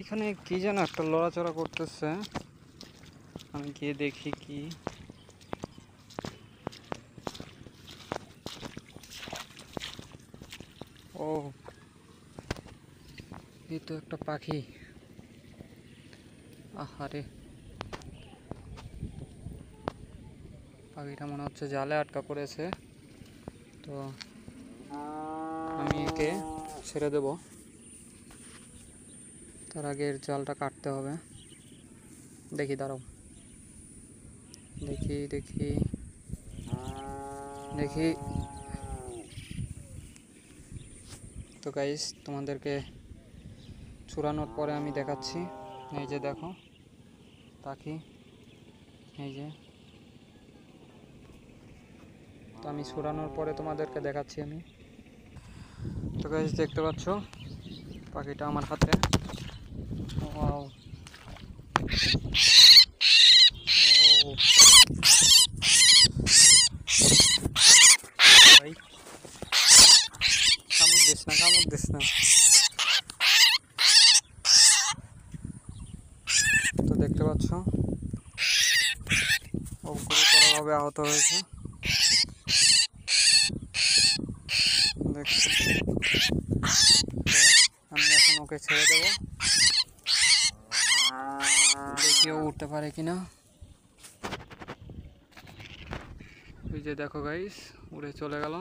এখানে কি যেন একটা লড়াচড়া করতেছে, আমি গিয়ে দেখি কি। ও, এই তো একটা পাখি। আহারে, পাখিটা মনে হচ্ছে জালে আটকা পড়েছে, তো আমি একে ছেড়ে দেব। তার আগে এর জালটা কাটতে হবে। দেখি, দাঁড়াও, দেখি দেখি দেখি। তো গাইস, তোমাদেরকে ছুড়ানোর পরে আমি দেখাচ্ছি। এই যে দেখো পাখি, এই যে। তো আমি ছুড়ানোর পরে তোমাদেরকে দেখাচ্ছি আমি। তো গাইস, দেখতে পাচ্ছ পাখিটা আমার হাতে। ওয়াও, ভাই কামড় দিস না, কামড় দিস না। তো দেখতে পাচ্ছ ও গুরুতরভাবে আহত হয়েছে। দেখছি, আমি এখন ওকে ছেড়ে দেব, দেখি ও উঠতে পারে কিনা। ওই যে দেখো গাইস, উড়ে চলে গেল।